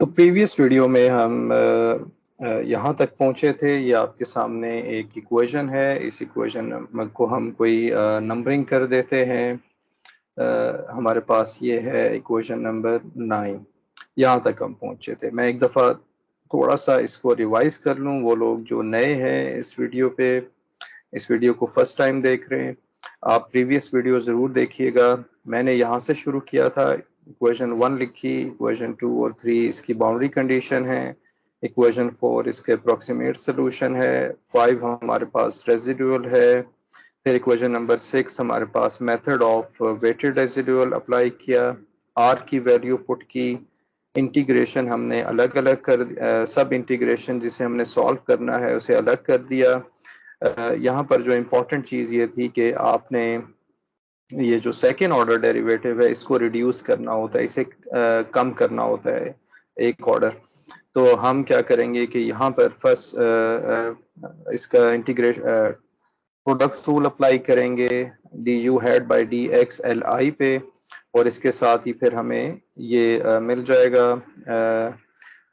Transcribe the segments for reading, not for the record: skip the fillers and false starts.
तो previous video में हम यहाँ तक पहुँचे थे। ये आपके सामने एक इक्वेशन है। इस इक्वेशन को हम कोई नंबरिंग कर देते हैं। हमारे पास ये है इक्वेशन नंबर 9। यहाँ तक हम पहुँचे थे। मैं एक दफ़ा थोड़ा सा इसको रिवाइज कर लूँ। वो लोग जो नए हैं इस वीडियो पे, इस वीडियो को फर्स्ट टाइम देख रहे हैं, आप प्रीवियस वीडियो ज़रूर देखिएगा। मैंने यहाँ से शुरू किया था, इक्वेशन 1 लिखी, इक्वेशन 2 और 3 इसकी बाउंड्री कंडीशन है, इक्वेशन 4 इसके अप्रोक्सीमेट सोल्यूशन है, 5 हमारे पास रेजिडुअल है, फिर इक्वेशन नंबर 6 हमारे पास method of weighted residual apply किया, आर की वैल्यू पुट की, इंटीग्रेशन हमने अलग अलग कर सब इंटीग्रेशन जिसे हमने सॉल्व करना है उसे अलग कर दिया। यहाँ पर जो इम्पोर्टेंट चीज़ ये थी कि आपने ये जो सेकेंड ऑर्डर डेरिवेटिव है इसको रिड्यूस करना होता है, इसे कम करना होता है एक ऑर्डर। तो हम क्या करेंगे कि यहाँ पर फर्स्ट इसका इंटीग्रेशन प्रोडक्ट रूल अप्लाई करेंगे d u hat by d x l आई पे, और इसके साथ ही फिर हमें ये मिल जाएगा।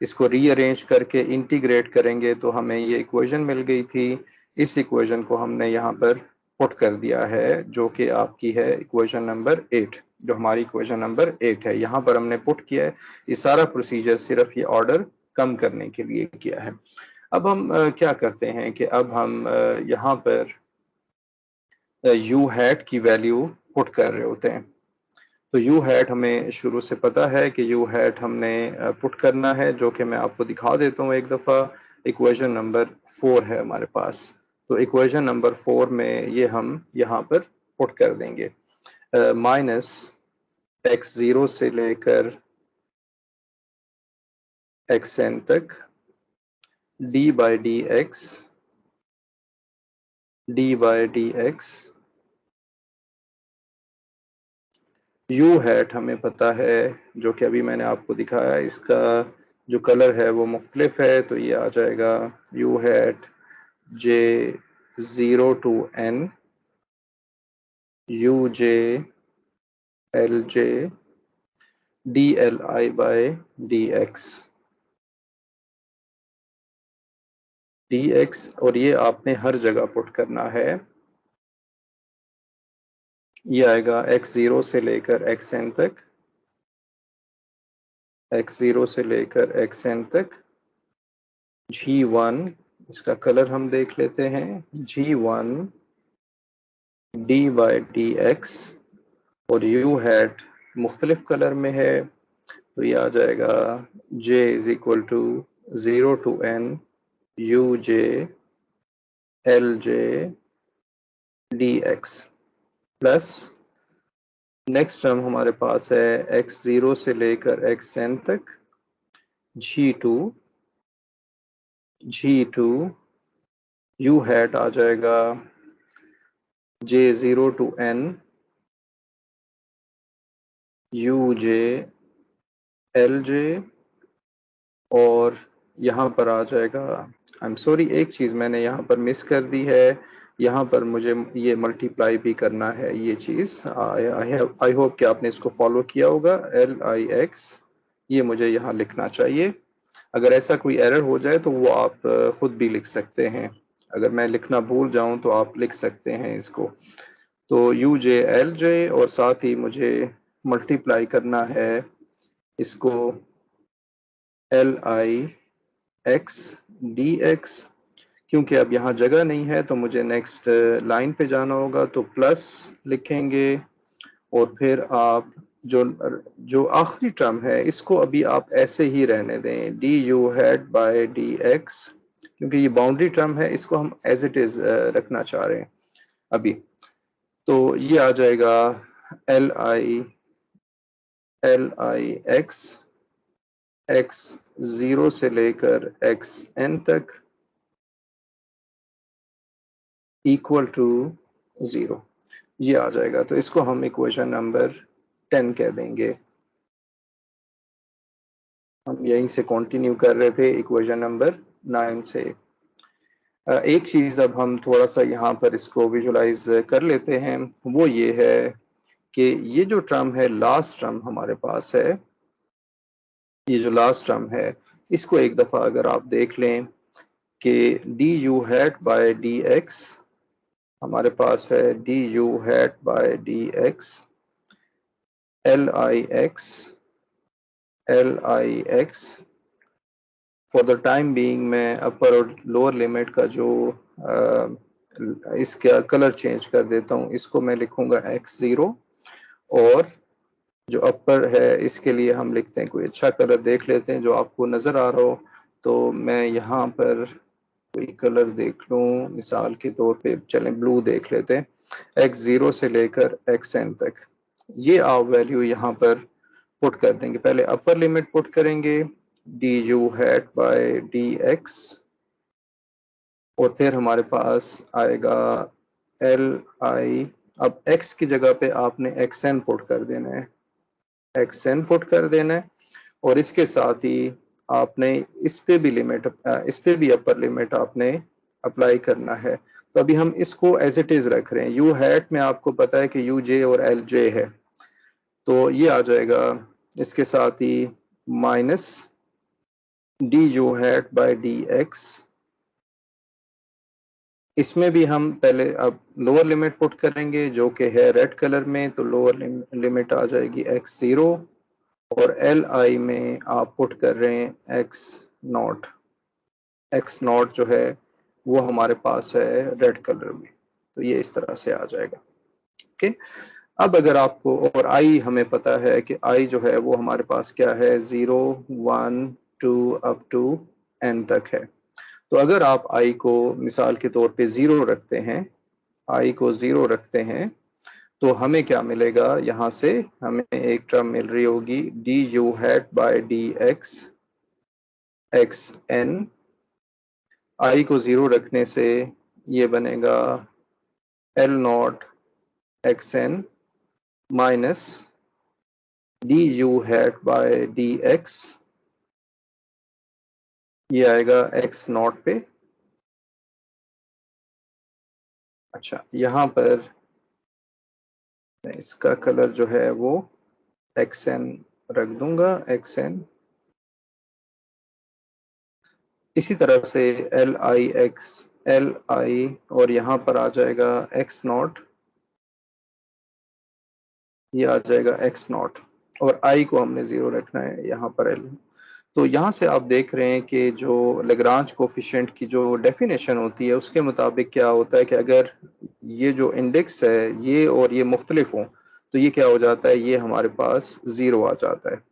इसको रीअरेंज करके इंटीग्रेट करेंगे तो हमें ये इक्वेशन मिल गई थी। इस इक्वेशन को हमने यहाँ पर पुट कर दिया है जो कि आपकी है इक्वेशन नंबर 8, जो हमारी इक्वेशन नंबर 8 है। यहाँ पर हमने पुट किया है। ये सारा प्रोसीजर सिर्फ ये ऑर्डर कम करने के लिए किया है। अब हम क्या करते हैं कि अब हम यहाँ पर यू हैट की वैल्यू पुट कर रहे होते हैं। तो यू हैट हमें शुरू से पता है कि यू हैट हमने पुट करना है, जो कि मैं आपको दिखा देता हूँ एक दफ़ा। इक्वेशन नंबर 4 है हमारे पास। तो इक्वेशन नंबर 4 में ये हम यहाँ पर पुट कर देंगे, माइनस एक्स ज़ीरो से लेकर एक्स एन तक D by d x you hat हमें पता है, जो कि अभी मैंने आपको दिखाया। इसका जो कलर है वो मुख्तलिफ है, तो ये आ जाएगा you hat J 0 to n u j l j D L I by d x, और ये आपने हर जगह पुट करना है। ये आएगा एक्स ज़ीरो से लेकर एक्स एन तक, एक्स ज़ीरो से लेकर एक्स एन तक G1, इसका कलर हम देख लेते हैं, G1 d by d x, और यू हैट मुख्तलिफ कलर में है, तो ये आ जाएगा J is equal to 0 to n u j l j d x, plus next term हमारे पास है एक्स ज़ीरो से लेकर एक्स एन तक G2 यू हैट आ जाएगा J 0 to n u j l जे, और यहाँ पर आ जाएगा, आई एम सॉरी एक चीज़ मैंने यहाँ पर मिस कर दी है। यहाँ पर मुझे ये मल्टीप्लाई भी करना है, ये चीज़ आई होप कि आपने इसको फॉलो किया होगा। LIX ये मुझे यहाँ लिखना चाहिए। अगर ऐसा कोई एरर हो जाए तो वो आप खुद भी लिख सकते हैं। अगर मैं लिखना भूल जाऊं तो आप लिख सकते हैं इसको। तो UJLJ, और साथ ही मुझे मल्टीप्लाई करना है इसको LIX DX, क्योंकि अब यहाँ जगह नहीं है तो मुझे नेक्स्ट लाइन पे जाना होगा, तो प्लस लिखेंगे, और फिर आप जो जो आखिरी टर्म है इसको अभी आप ऐसे ही रहने दें, d u hat by d x, क्योंकि ये बाउंड्री टर्म है, इसको हम एज इट इज रखना चाह रहे हैं अभी। तो ये आ जाएगा LI एक्स ज़ीरो से लेकर एक्स एन तक इक्वल टू 0, ये आ जाएगा। तो इसको हम इक्वेशन नंबर 10 कह देंगे। हम यहीं से कंटिन्यू कर रहे थे इक्वेशन नंबर 9 से। एक चीज़ अब हम थोड़ा सा यहाँ पर इसको विजुलाइज कर लेते हैं, वो ये है कि ये जो टर्म है, लास्ट टर्म हमारे पास है, ये जो लास्ट टर्म है इसको एक दफा अगर आप देख लें कि d u hat by d x, हमारे पास है d u hat by d x l i x. For the time being मैं अपर और लोअर लिमिट का जो इसका कलर चेंज कर देता हूँ, इसको मैं लिखूंगा x0 और जो अपर है इसके लिए हम लिखते हैं कोई अच्छा कलर देख लेते हैं जो आपको नजर आ रहा हो। तो मैं यहाँ पर कोई कलर देख लूं, मिसाल के तौर पे चलें ब्लू देख लेते हैं, x0 से लेकर xn तक ये आप वैल्यू यहाँ पर पुट कर देंगे। पहले अपर लिमिट पुट करेंगे d u hat by d x और फिर हमारे पास आएगा एल आई। अब x की जगह पे आपने xn पुट कर देना है, xn पुट कर देना है और इसके साथ ही आपने इस पे भी लिमिट, इस पे भी अपर लिमिट आपने अप्लाई करना है। तो अभी हम इसको एज इट इज रख रहे हैं। यू हैट में आपको पता है कि यू जे और एल जे है, तो ये आ जाएगा इसके साथ ही minus d u hat by d x. इसमें भी हम पहले अब लोअर लिमिट पुट करेंगे जो कि है रेड कलर में, तो लोअर लिमिट आ जाएगी x0 और एल आई में आप पुट कर रहे हैं x0। x0 जो है वो हमारे पास है रेड कलर में, तो ये इस तरह से आ जाएगा। ओके, अब अगर आपको, और आई हमें पता है कि आई जो है वो हमारे पास क्या है 0 1 2 अप टू n तक है। तो अगर आप आई को मिसाल के तौर पे 0 रखते हैं, आई को 0 रखते हैं तो हमें क्या मिलेगा, यहाँ से हमें एक टर्म मिल रही होगी d u hat by d x x n. I को 0 रखने से ये बनेगा L not x n minus d u hat by d x, ये आएगा एक्स नॉट पे। अच्छा, यहाँ पर मैं इसका कलर जो है वो एक्सएन रख दूंगा, एक्सएन। इसी तरह से एल आई और यहाँ पर आ जाएगा एक्स नॉट, ये आ जाएगा एक्स नॉट और आई को हमने 0 रखना है यहाँ पर एल। तो यहाँ से आप देख रहे हैं कि जो लैग्रांज कोफिशिएंट की जो डेफिनेशन होती है उसके मुताबिक क्या होता है कि अगर ये जो इंडेक्स है ये और ये मुख्तलिफ हों तो ये क्या हो जाता है, ये हमारे पास 0 आ जाता है।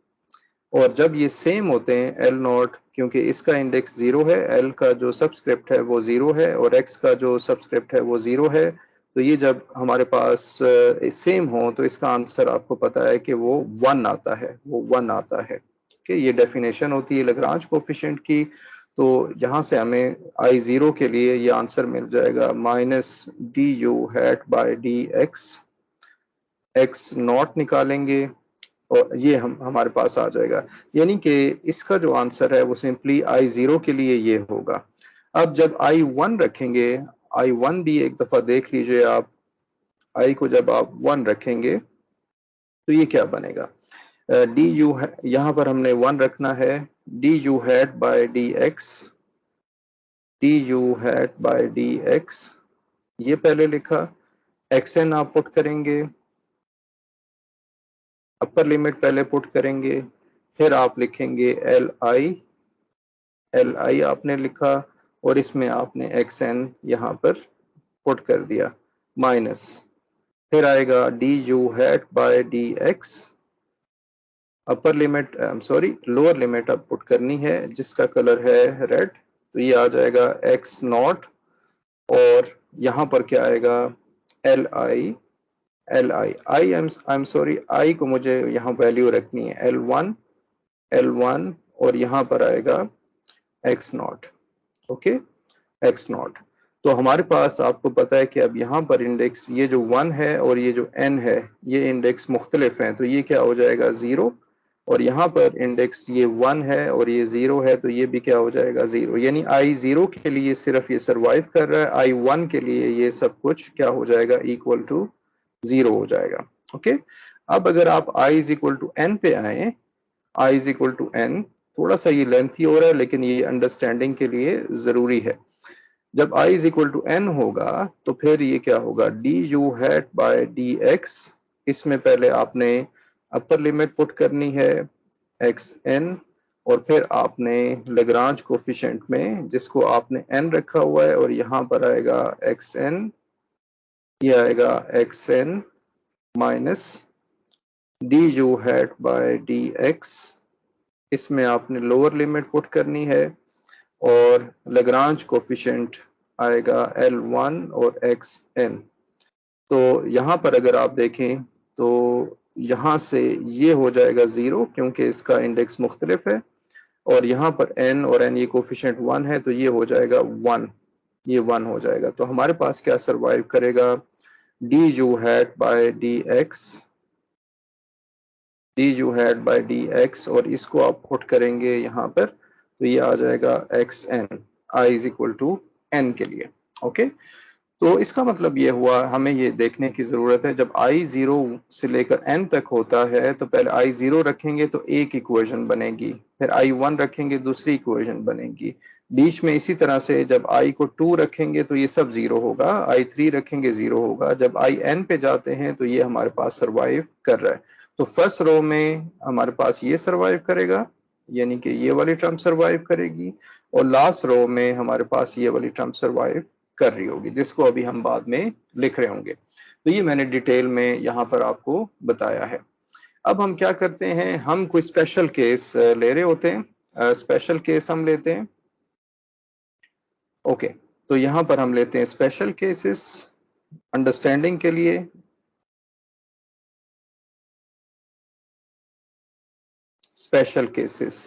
और जब ये सेम होते हैं एल नॉट, क्योंकि इसका इंडेक्स 0 है, एल का जो सबस्क्रिप्ट है वो 0 है और एक्स का जो सबस्क्रिप्ट है वो 0 है, तो ये जब हमारे पास सेम हो तो इसका आंसर आपको पता है कि वो 1 आता है, वो 1 आता है। कि ये डेफिनेशन होती है लैग्रांज कोफिशिएंट की। तो यहाँ से हमें I0 के लिए ये आंसर मिल जाएगा minus d u hat by d x, x not निकालेंगे और ये हमारे पास आ जाएगा। यानी कि इसका जो आंसर है वो सिंपली I0 के लिए ये होगा। अब जब I1 रखेंगे, I1 भी एक दफा देख लीजिए आप, I को जब आप 1 रखेंगे तो ये क्या बनेगा, डी यू, यहाँ पर हमने 1 रखना है, d u hat by d x, d u hat by d x, ये पहले लिखा, एक्सएन आप पुट करेंगे, अपर लिमिट पहले पुट करेंगे, फिर आप लिखेंगे एल आई आपने लिखा और इसमें आपने एक्सएन यहाँ पर पुट कर दिया माइनस, फिर आएगा d u hat by d x, upper limit sorry lower limit अब पुट करनी है जिसका कलर है रेड, तो ये आ जाएगा एक्स नॉट और यहाँ पर क्या आएगा L i I am sorry, i को मुझे यहाँ वैल्यू रखनी है एल वन और यहाँ पर आएगा x not. Okay, x not. तो हमारे पास आपको पता है कि अब यहाँ पर इंडेक्स ये जो 1 है और ये जो n है ये इंडेक्स मुख्तलिफ हैं, तो ये क्या हो जाएगा 0 और यहाँ पर इंडेक्स ये 1 है और ये 0 है तो ये भी क्या हो जाएगा 0। यानी I0 के लिए सिर्फ ये सर्वाइव कर रहा है, I1 के लिए ये सब कुछ क्या हो जाएगा इक्वल टू 0 हो जाएगा। ओके, अब अगर आप I is equal to n पे आए, I is equal to n, थोड़ा सा ये लेंथी हो रहा है, लेकिन ये अंडरस्टैंडिंग के लिए ज़रूरी है। जब i is equal to n होगा तो फिर ये क्या होगा, d u hat by d x. इसमें पहले आपने अपर लिमिट पुट करनी है एक्स एन, और फिर आपने लेग्रांज कोफिशिएंट में जिसको आपने n रखा हुआ है, और यहाँ पर आएगा एक्स एन, ये आएगा x n minus d u hat by d x. इसमें आपने लोअर लिमिट पुट करनी है, और लेग्रांज कोफिशिएंट आएगा L1 और XN। तो यहाँ पर अगर आप देखें तो यहाँ से ये हो जाएगा 0 क्योंकि इसका इंडेक्स मुख्तलिफ है, और यहाँ पर n और n ये कोफिशिएंट 1 है, तो ये हो जाएगा 1, ये 1 हो जाएगा। तो हमारे पास क्या सरवाइव करेगा, d u hat by d x, d u hat by d x, और इसको आप पुट करेंगे यहाँ पर, तो ये आ जाएगा x n, i is equal to n के लिए। ओके, तो इसका मतलब ये हुआ, हमें ये देखने की जरूरत है जब i 0 से लेकर n तक होता है तो पहले i 0 रखेंगे तो एक इक्वेशन बनेगी, फिर i 1 रखेंगे दूसरी इक्वेशन बनेगी, बीच में इसी तरह से जब i को 2 रखेंगे तो ये सब 0 होगा, i 3 रखेंगे 0 होगा, जब i n पे जाते हैं तो ये हमारे पास सर्वाइव कर रहा है। तो फर्स्ट रो में हमारे पास ये सर्वाइव करेगा, यानी कि ये वाली टर्म सर्वाइव करेगी, और लास्ट रो में हमारे पास ये वाली टर्म सर्वाइव कर रही होगी, जिसको अभी हम बाद में लिख रहे होंगे। तो ये मैंने डिटेल में यहाँ पर आपको बताया है। अब हम क्या करते हैं, हम कोई स्पेशल केस ले रहे होते हैं, स्पेशल केस हम लेते हैं। ओके, तो यहाँ पर हम लेते हैं स्पेशल केसेस अंडरस्टैंडिंग के लिए। स्पेशल केसेस,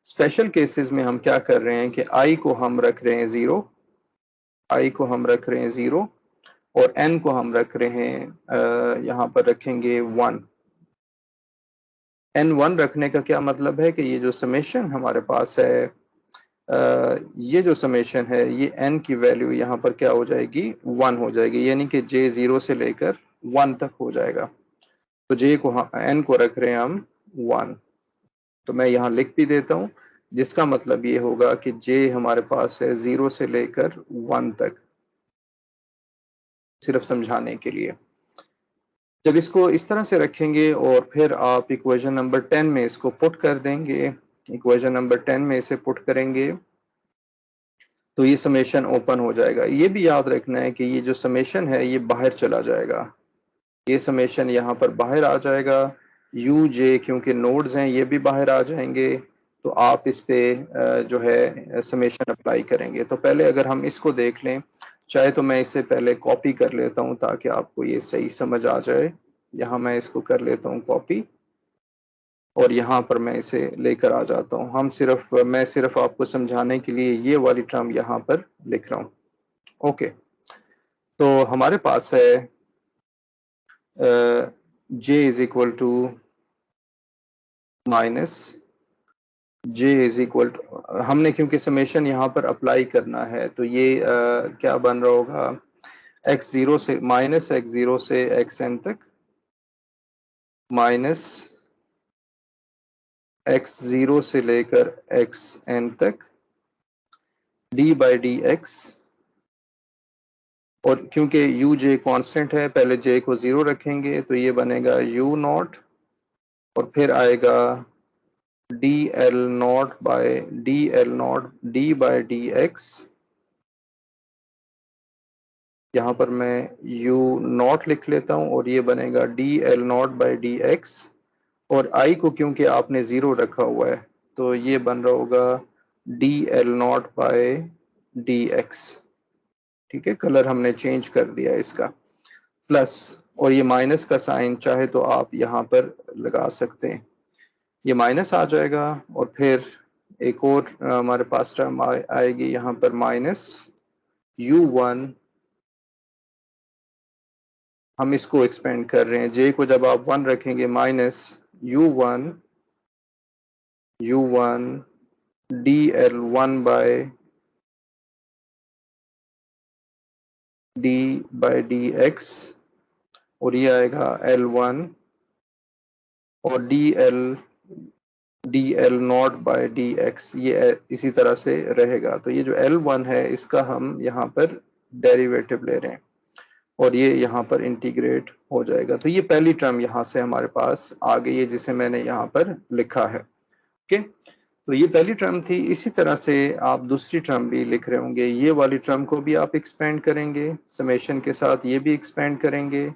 स्पेशल केसेस में हम क्या कर रहे हैं कि i को हम रख रहे हैं 0, i को हम रख रहे हैं 0, और n को हम रख रहे हैं यहाँ पर रखेंगे 1। n1 रखने का क्या मतलब है कि ये जो समेशन हमारे पास है, ये जो समेशन है, ये n की वैल्यू यहाँ पर क्या हो जाएगी, 1 हो जाएगी, यानी कि j 0 से लेकर 1 तक हो जाएगा। तो j को n को रख रहे हैं हम 1, तो मैं यहाँ लिख भी देता हूँ, जिसका मतलब ये होगा कि j हमारे पास है 0 से लेकर 1 तक, सिर्फ समझाने के लिए। जब इसको इस तरह से रखेंगे और फिर आप इक्वेशन नंबर 10 में इसको पुट कर देंगे, इक्वेशन नंबर 10 में इसे पुट करेंगे तो ये समेशन ओपन हो जाएगा। ये भी याद रखना है कि ये जो समेशन है ये बाहर चला जाएगा, ये समेशन यहाँ पर बाहर आ जाएगा, यू जे क्योंकि नोड्स हैं ये भी बाहर आ जाएंगे, तो आप इस पे जो है समेशन अप्लाई करेंगे। तो पहले अगर हम इसको देख लें, चाहे तो मैं इसे पहले कॉपी कर लेता हूँ ताकि आपको ये सही समझ आ जाए। यहाँ मैं इसको कर लेता हूँ कॉपी, और यहाँ पर मैं इसे लेकर आ जाता हूँ। मैं सिर्फ आपको समझाने के लिए ये वाली टर्म यहाँ पर लिख रहा हूँ। ओके, तो हमारे पास है j is equal to minus j is equal to, हमने क्योंकि समेशन यहाँ पर अप्लाई करना है तो ये क्या बन रहा होगा, x0 से माइनस x0 से xn तक, माइनस x0 से लेकर xn तक d बाई डी एक्स, और क्योंकि यू जे कॉन्स्टेंट है पहले j को 0 रखेंगे तो ये बनेगा u नॉट, और फिर आएगा d l not by d l not d by d x, यहाँ पर मैं u नॉट लिख लेता हूँ, और ये बनेगा D l not by d x, और i को क्योंकि आपने 0 रखा हुआ है तो ये बन रहा होगा d l not by d x. ठीक है, कलर हमने चेंज कर दिया इसका, प्लस, और ये माइनस का साइन चाहे तो आप यहाँ पर लगा सकते हैं, ये माइनस आ जाएगा, और फिर एक और हमारे पास टर्म आएगी यहाँ पर माइनस u1, हम इसको एक्सपेंड कर रहे हैं, j को जब आप 1 रखेंगे minus u1 dl1 by d by dx, और ये आएगा l1, और dl d l not by d x, ये इसी तरह से रहेगा। तो ये जो L1 है इसका हम यहाँ पर डेरिवेटिव ले रहे हैं और ये यहाँ पर इंटीग्रेट हो जाएगा। तो ये पहली टर्म यहाँ से हमारे पास आ गई है जिसे मैंने यहाँ पर लिखा है। ओके, तो ये पहली टर्म थी। इसी तरह से आप दूसरी टर्म भी लिख रहे होंगे, ये वाली टर्म को भी आप एक्सपेंड करेंगे समेशन के साथ, ये भी एक्सपेंड करेंगे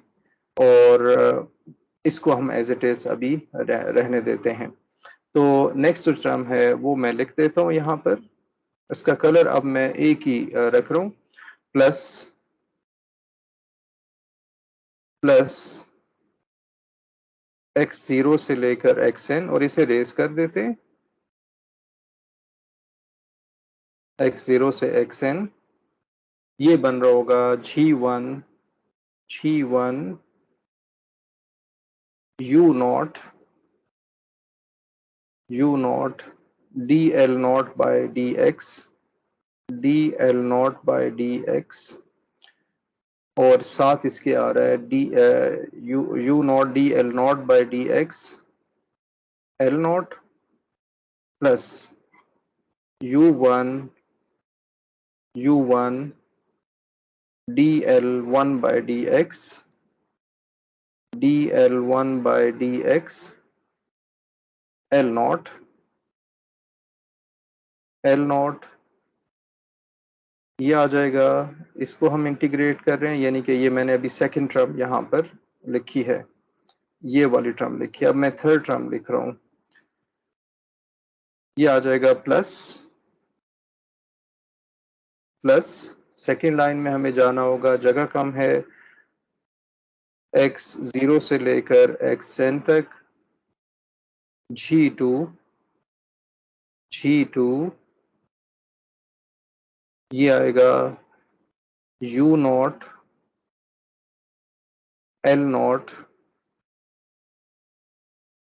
और इसको हम एज इट इज अभी रहने देते हैं। तो नेक्स्ट जो टर्म है वो मैं लिख देता हूँ यहाँ पर, इसका कलर अब मैं एक ही रख रहा हूँ, प्लस प्लस x0 से लेकर xn और इसे रेज कर देते हैं x0 से xn, ये बन रहा होगा g1 u not dl not by dx और साथ इसके आ रहा है u not dl not by dx l not plus u1 dl1 by dx l not ये आ जाएगा। इसको हम इंटीग्रेट कर रहे हैं, यानी कि ये मैंने अभी सेकंड टर्म यहाँ पर लिखी है, ये वाली टर्म लिखी है। अब मैं थर्ड टर्म लिख रहा हूँ, ये आ जाएगा प्लस सेकंड लाइन में हमें जाना होगा, जगह कम है, x0 से लेकर xn तक g2 ये आएगा u नॉट l नॉट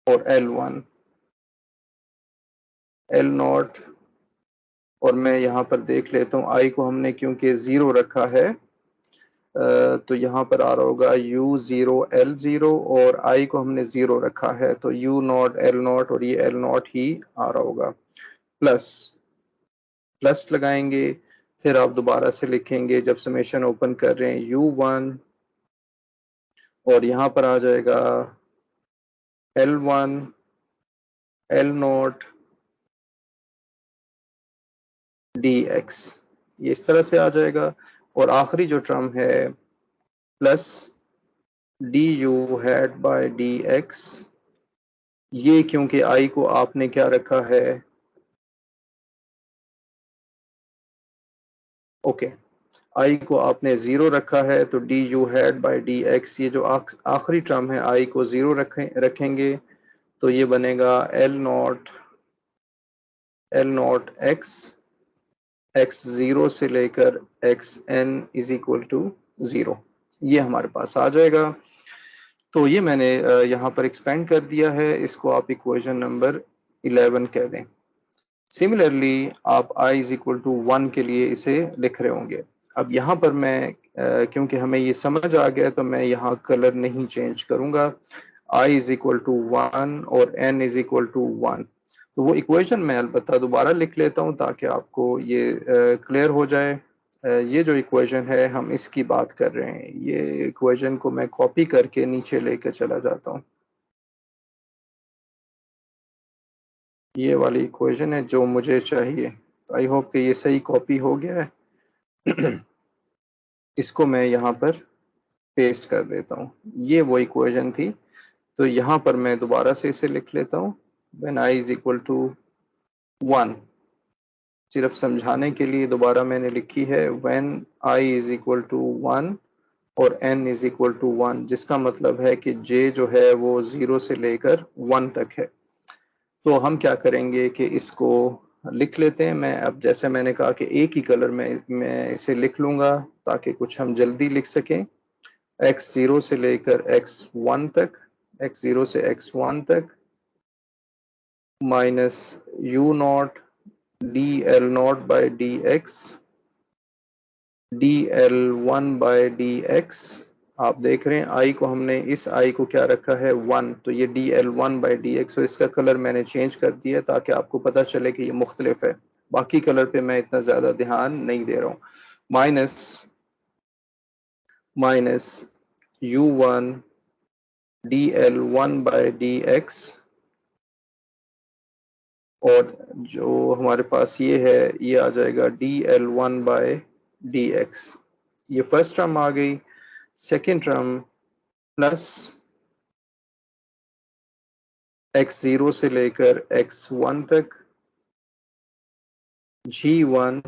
और l1 और मैं यहाँ पर देख लेता हूँ, i को हमने क्योंकि 0 रखा है तो यहाँ पर आ रहा होगा u0 l0 और i को हमने 0 रखा है तो u नॉट l नॉट और ये l नॉट ही आ रहा होगा। प्लस लगाएंगे, फिर आप दोबारा से लिखेंगे जब समेशन ओपन कर रहे हैं u1 और यहाँ पर आ जाएगा l1 l नॉट dx, ये इस तरह से आ जाएगा। और आखिरी जो टर्म है plus du hat by dx, ये क्योंकि i को आपने क्या रखा है, ओके i को आपने 0 रखा है तो du हैड बाय dx, ये जो आखिरी टर्म है i को 0 रखेंगे तो ये बनेगा l नॉट x0 से लेकर xn इज इक्वल टू 0, ये हमारे पास आ जाएगा। तो ये मैंने यहाँ पर एक्सपेंड कर दिया है, इसको आप इक्वेशन नंबर 11 कह दें। सिमिलरली आप i इज इक्वल टू 1 के लिए इसे लिख रहे होंगे। अब यहाँ पर मैं क्योंकि हमें ये समझ आ गया तो मैं यहाँ कलर नहीं चेंज करूँगा, i इज इक्वल टू 1 और n इज इक्वल टू 1। तो वो इक्वेशन मैं अलबत्ता दोबारा लिख लेता हूँ ताकि आपको ये क्लियर हो जाए। ये जो इक्वेशन है हम इसकी बात कर रहे हैं, ये इक्वेशन को मैं कॉपी करके नीचे लेकर चला जाता हूँ। ये वाली इक्वेशन है जो मुझे चाहिए, आई होप कि ये सही कॉपी हो गया है। इसको मैं यहाँ पर पेस्ट कर देता हूँ, ये वो इक्वेशन थी। तो यहाँ पर मैं दोबारा से इसे लिख लेता हूँ, when i is equal to 1, सिर्फ समझाने के लिए दोबारा मैंने लिखी है when i is equal to 1 और n इज इक्वल टू 1, जिसका मतलब है कि j जो है वो 0 से लेकर 1 तक है। तो हम क्या करेंगे कि इसको लिख लेते हैं। मैं अब जैसे मैंने कहा कि एक ही कलर में मैं इसे लिख लूँगा ताकि कुछ हम जल्दी लिख सकें। x0 से लेकर x1 तक, x0 से x1 तक minus u not dl not by dx dl1 by dx आप देख रहे हैं आई को हमने इस आई को क्या रखा है 1, तो ये dl1/dx, तो इसका कलर मैंने चेंज कर दिया ताकि आपको पता चले कि ये मुख्तलिफ है। बाकी कलर पे मैं इतना ज्यादा ध्यान नहीं दे रहा हूँ। माइनस u1 dl1/dx, और जो हमारे पास ये है ये आ जाएगा dl1/dx। ये फर्स्ट टर्म आ गई। सेकेंड टर्म प्लस x0 से लेकर x1 तक g1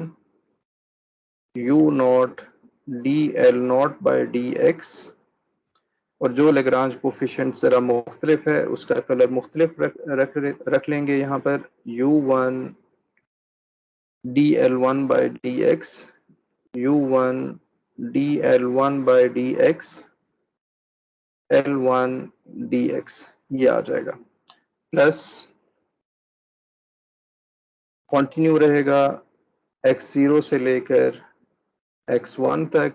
u0 dl0/dx, और जो लेग्रांज कोफिशिएंट जरा मुख्तलिफ है उसका कलर मुख्तलिफ रख लेंगे यहाँ पर। u1 dl1/dx, u1 dl1/dx, l1 dx, ये आ जाएगा। प्लस कंटिन्यू रहेगा x0 से लेकर x1 तक,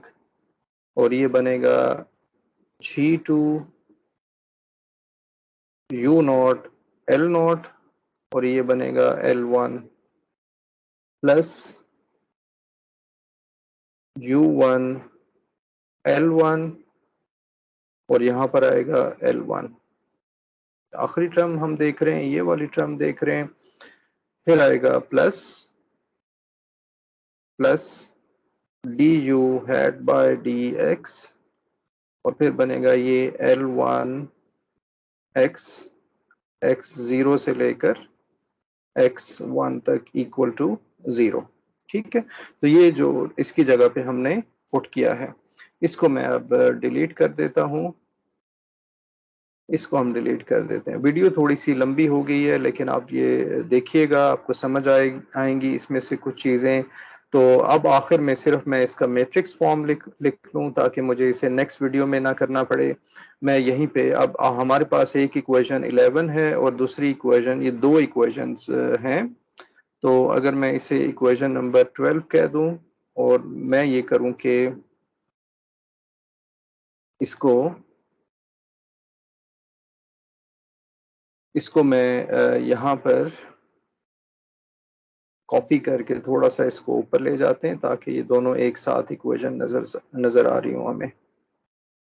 और ये बनेगा g2 u0 l0, और ये बनेगा l1 प्लस u1 l1, और यहाँ पर आएगा l1। आखिरी टर्म हम देख रहे हैं, ये वाली टर्म देख रहे हैं। फिर आएगा plus du hat by dx, और फिर बनेगा ये l1 x x0 से लेकर x1 तक इक्वल टू 0। ठीक है, तो ये जो इसकी जगह पे हमने पुट किया है, इसको मैं अब डिलीट कर देता हूँ। इसको हम डिलीट कर देते हैं। वीडियो थोड़ी सी लंबी हो गई है, लेकिन आप ये देखिएगा आपको समझ आएंगी इसमें से कुछ चीज़ें। तो अब आखिर में सिर्फ मैं इसका मैट्रिक्स फॉर्म लिख लूँ ताकि मुझे इसे नेक्स्ट वीडियो में ना करना पड़े। मैं यहीं पे अब हमारे पास एक इक्वेशन 11 है और दूसरी इक्वेशन, ये दो इक्वेशंस हैं। तो अगर मैं इसे इक्वेशन नंबर 12 कह दूं और मैं ये करूं कि इसको मैं यहाँ पर कॉपी करके थोड़ा सा इसको ऊपर ले जाते हैं ताकि ये दोनों एक साथ इक्वेशन नजर आ रही हो हमें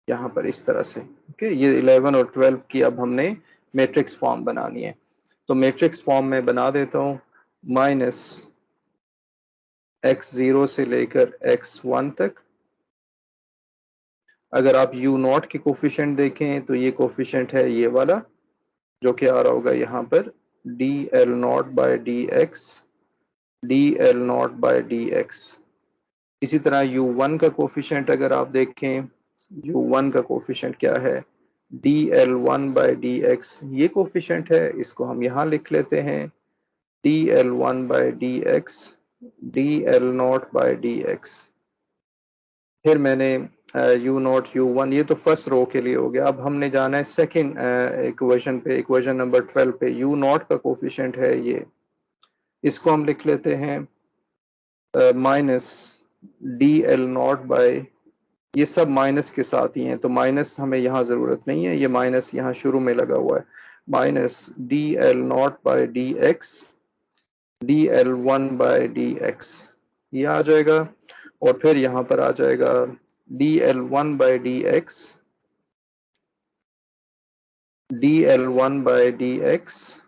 यहाँ पर इस तरह से। ओके, ये 11 और 12 की अब हमने मैट्रिक्स फॉर्म बनानी है। तो मैट्रिक्स फॉर्म में बना देता हूँ। माइनस x0 से लेकर x1 तक। अगर आप u0 के कोफिशिएंट देखें तो ये कोफिशिएंट है ये वाला, जो कि आ रहा होगा यहाँ पर dl0/dx, dl0/dx। इसी तरह u1 का कोफिशिएंट अगर आप देखें, u1 का कोफिशिएंट क्या है dl1/dx, ये कोफिशिएंट है, इसको हम यहाँ लिख लेते हैं dl1/dx, dl0/dx। फिर मैंने u0 u1, ये तो फर्स्ट रो के लिए हो गया। अब हमने जाना है सेकंड इक्वेशन पे, इक्वेशन नंबर 12 पे। u0 का कोफिशिएंट है ये, इसको हम लिख लेते हैं माइनस dl0, ये सब माइनस के साथ ही हैं तो माइनस हमें यहाँ जरूरत नहीं है, ये माइनस यहाँ शुरू में लगा हुआ है। माइनस dl0/dx, dl1/dx, ये आ जाएगा। और फिर यहाँ पर आ जाएगा dl1/dx, dl1/dx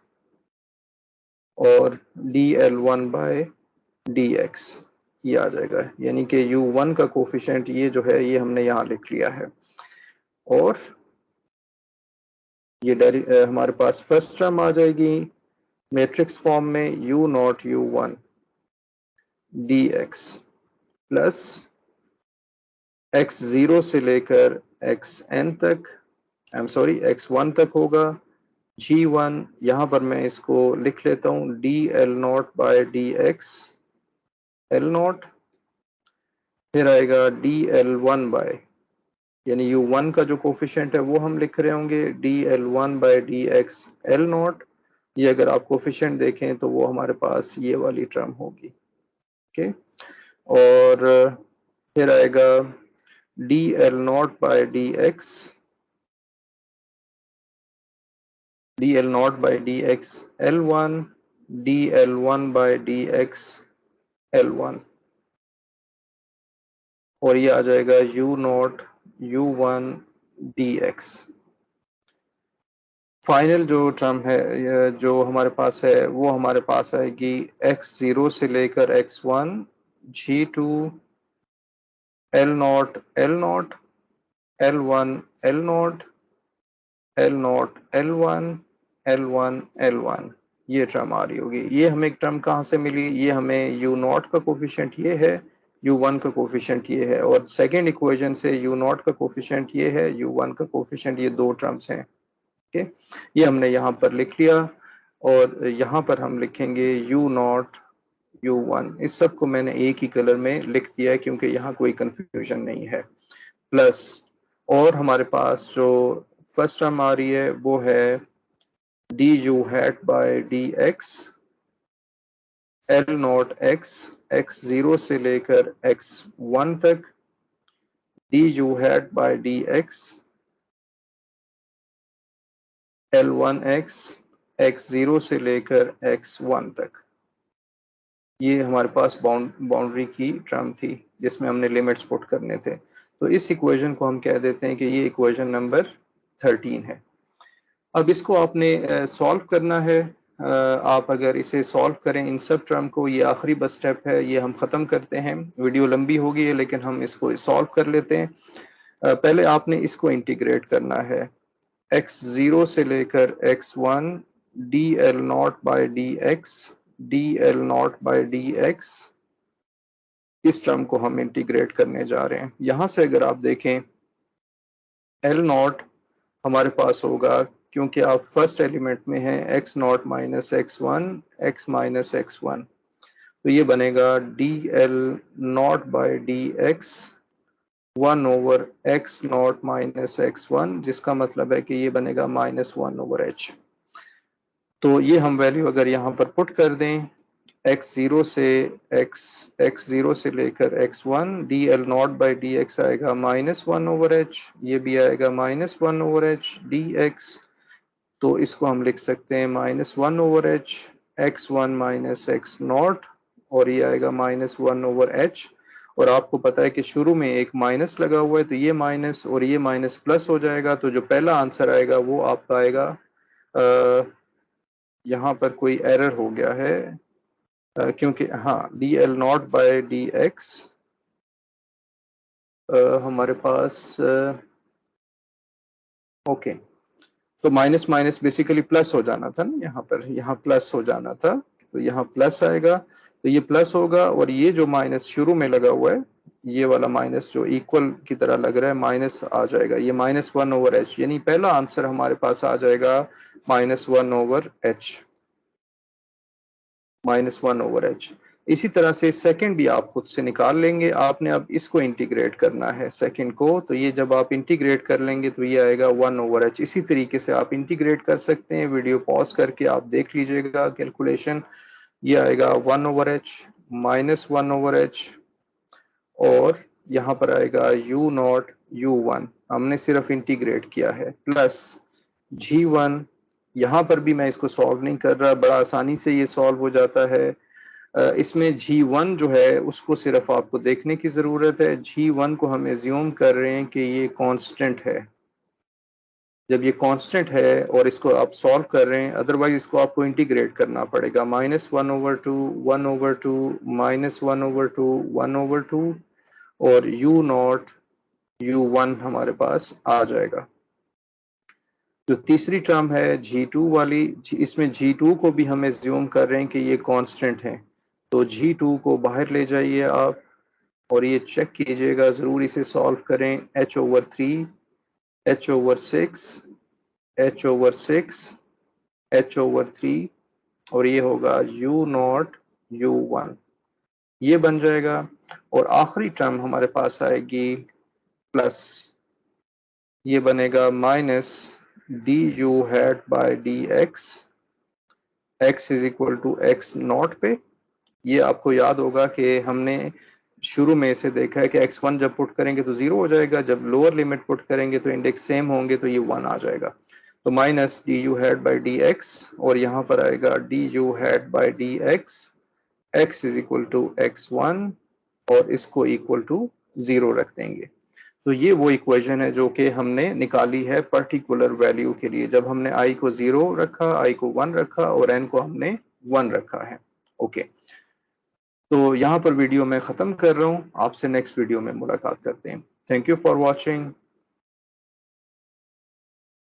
और dl1/dx, ये आ जाएगा। यानी कि u1 का कोफिशिएंट ये जो है ये हमने यहाँ लिख लिया है। और ये हमारे पास फर्स्ट टर्म आ जाएगी मैट्रिक्स फॉर्म में u0 u1 dx plus x0 से लेकर xn तक, x1 तक होगा g1, यहाँ पर मैं इसको लिख लेता हूँ dl0/dx l0। फिर आएगा dl1 यानी u1 का जो कोफिशिएंट है वो हम लिख रहे होंगे dl1/dx l0। ये अगर आप कोफिशिएंट देखें तो वो हमारे पास ये वाली टर्म होगी। ओके, और फिर आएगा dl0 by dx, dl0 by dx l1, dl1 by dx l1, और ये आ जाएगा u0 u1 dx। फाइनल जो टर्म है जो हमारे पास है वो हमारे पास आएगी x0 से लेकर x1 g2 l0 l0 l1 l0 l0 l1 l1 l1, ये टर्म आ रही होगी। ये हमें एक टर्म कहाँ से मिली? ये हमें u0 का कोफिशिएंट ये है, u1 का कोफिशिएंट ये है, और सेकेंड इक्वेशन से u0 का कोफिशिएंट ये है, u1 का कोफिशिएंट, ये दो टर्म्स हैं। ओके, ये हमने यहाँ पर लिख लिया, और यहाँ पर हम लिखेंगे u0 u1। इस सब को मैंने एक ही कलर में लिख दिया है क्योंकि यहाँ कोई कंफ्यूजन नहीं है। प्लस, और हमारे पास जो फर्स्ट टर्म आ रही है वो है du hat by dx l0 x x0 से लेकर x1 तक, du hat by dx l1 x x0 से लेकर x1 तक। ये हमारे पास बाउंड्री की टर्म थी जिसमें हमने लिमिट्स पुट करने थे। तो इस इक्वेशन को हम कह देते हैं कि ये इक्वेशन नंबर 13 है। अब इसको आपने सॉल्व करना है। आप अगर इसे सॉल्व करें इन सब टर्म को, ये आखिरी बस स्टेप है, ये हम ख़त्म करते हैं। वीडियो लंबी होगी है लेकिन हम इसको सॉल्व कर लेते हैं। पहले आपने इसको इंटीग्रेट करना है, x0 से लेकर x1 dl0 by dx dl0 by dx, इस टर्म को हम इंटीग्रेट करने जा रहे हैं। यहां से अगर आप देखें l0 हमारे पास होगा, क्योंकि आप फर्स्ट एलिमेंट में हैं, x0 minus x1 x minus x1, तो ये बनेगा dl0 by dx 1 over x0 minus x1, जिसका मतलब है कि ये बनेगा -1 ओवर h। तो ये हम वैल्यू अगर यहाँ पर पुट कर दें, x0 से x0 से लेकर x1 dl0 बाई dx आएगा -1 ओवर h, ये भी आएगा -1 ओवर h dx। तो इसको हम लिख सकते हैं -1 over h x1 minus x0, और ये आएगा -1 ओवर h। और आपको पता है कि शुरू में एक माइनस लगा हुआ है, तो ये माइनस और ये माइनस प्लस हो जाएगा। तो जो पहला आंसर आएगा वो आपका आएगा, यहाँ पर कोई एरर हो गया है, क्योंकि हाँ dl0 बाई dx हमारे पास ओके, तो माइनस माइनस बेसिकली प्लस हो जाना था ना, यहाँ पर यहाँ प्लस हो जाना था, तो यहाँ प्लस आएगा, तो ये प्लस होगा, और ये जो माइनस शुरू में लगा हुआ है, ये वाला माइनस जो इक्वल की तरह लग रहा है, माइनस आ जाएगा, ये -1 ओवर h, यानी पहला आंसर हमारे पास आ जाएगा -1 ओवर h, -1 ओवर h। इसी तरह से सेकंड भी आप खुद से निकाल लेंगे। आपने अब इसको इंटीग्रेट करना है सेकंड को, तो ये जब आप इंटीग्रेट कर लेंगे तो ये आएगा 1 ओवर h। इसी तरीके से आप इंटीग्रेट कर सकते हैं, वीडियो पॉज करके आप देख लीजिएगा कैलकुलेशन। ये आएगा 1 ओवर h -1 ओवर h, और यहाँ पर आएगा u0 u1, हमने सिर्फ इंटीग्रेट किया है, प्लस g1। यहाँ पर भी मैं इसको सॉल्व नहीं कर रहा, बड़ा आसानी से ये सॉल्व हो जाता है। इसमें g1 जो है उसको सिर्फ आपको देखने की ज़रूरत है। g1 को हम एज्यूम कर रहे हैं कि ये कांस्टेंट है। जब ये कांस्टेंट है और इसको आप सॉल्व कर रहे हैं, अदरवाइज इसको आपको इंटीग्रेट करना पड़ेगा, -1 ओवर 2 1 ओवर 2 -1 ओवर 2 1 ओवर 2, और u0 u1 हमारे पास आ जाएगा। जो तीसरी टर्म है g2 वाली, इसमें g2 को भी हम एज्यूम कर रहे हैं कि ये कांस्टेंट है, तो g2 को बाहर ले जाइए आप, और ये चेक कीजिएगा, ज़रूर इसे सॉल्व करें। h over 3 h over 6 h over 6 h over 3, और ये होगा u0 u1, ये बन जाएगा। और आखिरी टर्म हमारे पास आएगी प्लस, ये बनेगा minus du hat by dx x is equal to x0 पे। ये आपको याद होगा कि हमने शुरू में इसे देखा है कि x1 जब पुट करेंगे तो 0 हो जाएगा, जब लोअर लिमिट पुट करेंगे तो इंडेक्स सेम होंगे तो ये 1 आ जाएगा। तो minus d u hat by d x, और यहाँ पर आएगा d u hat by d x, x is equal to x1 और इसको इक्वल टू 0 रख देंगे। तो ये वो इक्वेशन है जो कि हमने निकाली है पर्टिकुलर वैल्यू के लिए, जब हमने i को 0 रखा, i को 1 रखा और n को हमने 1 रखा है। ओके, तो यहाँ पर वीडियो मैं ख़त्म कर रहा हूँ, आपसे नेक्स्ट वीडियो में मुलाकात करते हैं। Thank you for watching.